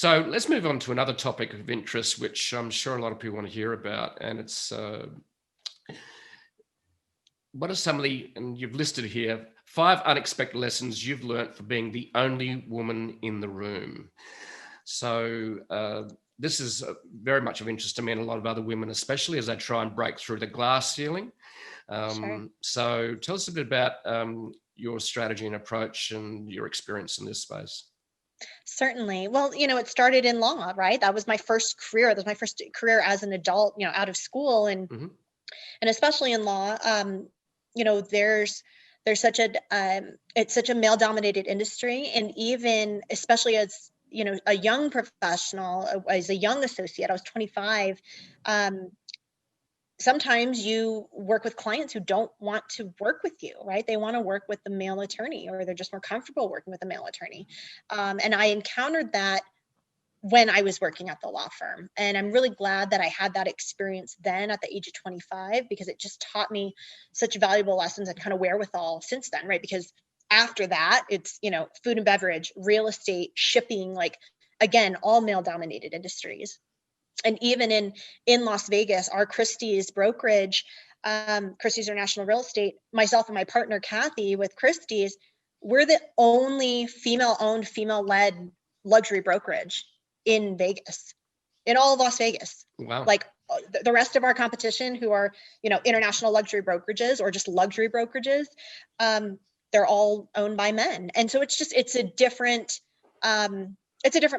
So let's move on to another topic of interest, which I'm sure a lot of people want to hear about. And it's what are some of the, and you've listed here, 5 unexpected lessons you've learned for being the only woman in the room. So this is very much of interest to me and a lot of other women, especially as they try and break through the glass ceiling. Sure. So tell us a bit about your strategy and approach and your experience in this space. Certainly. Well, it started in law, right? That was my first career. That was my first career as an adult, out of school, and Mm-hmm. and especially in law. There's such a it's such a male dominated industry, and even especially as a young professional, as a young associate, I was 25. Sometimes you work with clients who don't want to work with you, right? They want to work with the male attorney, or they're just more comfortable working with a male attorney. And I encountered that when I was working at the law firm. And I'm really glad that I had that experience then at the age of 25, because it just taught me such valuable lessons and kind of wherewithal since then, right? Because after that, it's, food and beverage, real estate, shipping, like, again, all male dominated industries. And even in Las Vegas, our Christie's brokerage, Christie's International Real Estate, myself and my partner Kathy with Christie's, we're the only female-owned, female-led luxury brokerage in Vegas, in all of Las Vegas. Wow. Like the rest of our competition, who are international luxury brokerages or just luxury brokerages, they're all owned by men, and so it's a different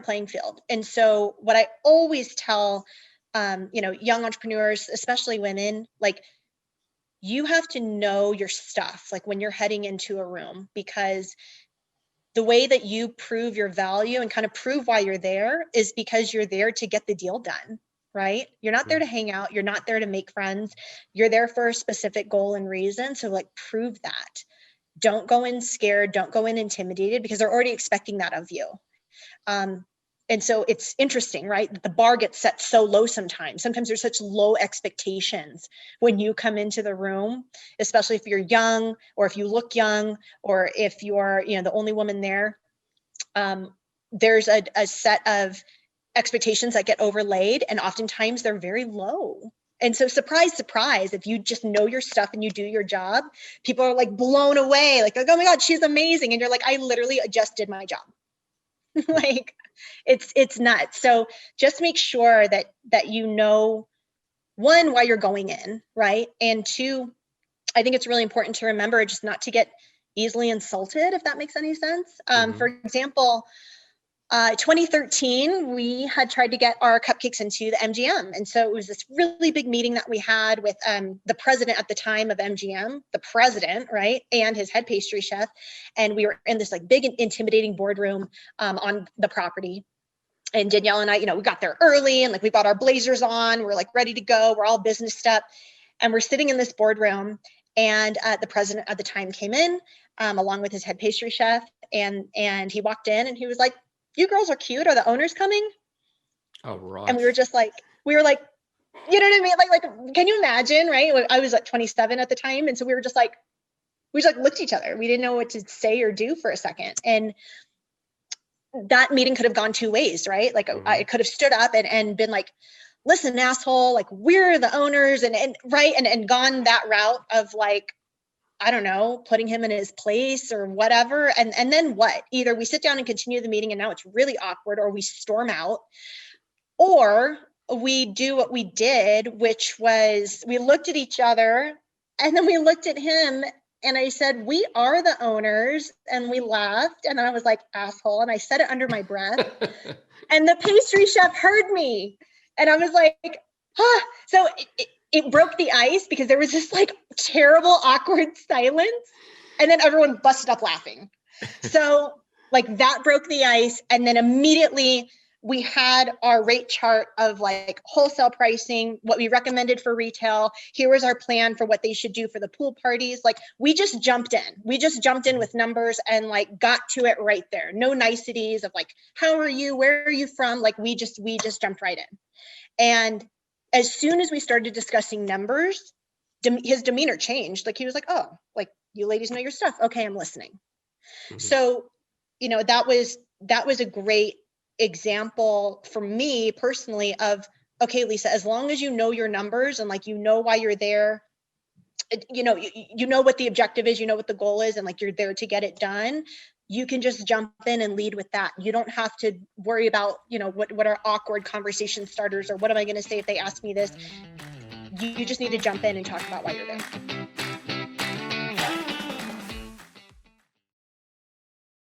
playing field. And so what I always tell, young entrepreneurs, especially women, like, you have to know your stuff, like when you're heading into a room, because the way that you prove your value and kind of prove why you're there is because you're there to get the deal done, right? You're not there to hang out. You're not there to make friends. You're there for a specific goal and reason. So like, prove that. Don't go in scared. Don't go in intimidated, because they're already expecting that of you. And so it's interesting, right? The bar gets set so low sometimes. Sometimes there's such low expectations when you come into the room, especially if you're young, or if you look young, or if you're, the only woman there. There's a set of expectations that get overlaid, and oftentimes they're very low. And so surprise, surprise, if you just know your stuff and you do your job, people are like blown away, like, oh my God, she's amazing. And you're like, I literally just did my job. Like, it's nuts. So just make sure that one, why you're going in, right? And two, I think it's really important to remember just not to get easily insulted, if that makes any sense. For example, 2013, we had tried to get our cupcakes into the MGM. And so it was this really big meeting that we had with the president at the time of MGM, the president, right, and his head pastry chef. And we were in this like big intimidating boardroom on the property. And Danielle and I, we got there early, and like we bought our blazers on. We're like ready to go. We're all businessed up. And we're sitting in this boardroom, and the president at the time came in along with his head pastry chef. And he walked in and he was like, "You girls are cute. Are the owners coming?" Oh, right. And we were like, you know what I mean? Like, can you imagine, right? I was like 27 at the time. And so we just looked at each other. We didn't know what to say or do for a second. And that meeting could have gone two ways, right? Like I could have stood up and been like, "Listen, asshole, like, we're the owners," and right. And gone that route of like, I don't know, putting him in his place or whatever. And then what? Either we sit down and continue the meeting and now it's really awkward, or we storm out, or we do what we did, which was we looked at each other and then we looked at him, and I said, "We are the owners." And we laughed, and I was like, "Asshole." And I said it under my breath. And the pastry chef heard me, and I was like, huh. So it broke the ice, because there was this like terrible, awkward silence. And then everyone busted up laughing. So like that broke the ice. And then immediately we had our rate chart of like wholesale pricing, what we recommended for retail. Here was our plan for what they should do for the pool parties. Like, we just jumped in. We just jumped in with numbers and like got to it right there. No niceties of like, how are you? Where are you from? Like, we just jumped right in. And as soon as we started discussing numbers, his demeanor changed. Like, he was like, "Oh, like, you ladies know your stuff. Okay, I'm listening." So, that was a great example for me personally of, okay, Lisa, as long as you know your numbers and like, you know why you're there, you know what the objective is, you know what the goal is, and like you're there to get it done, you can just jump in and lead with that. You don't have to worry about, what are awkward conversation starters, or what am I going to say if they ask me this. You just need to jump in and talk about why you're there.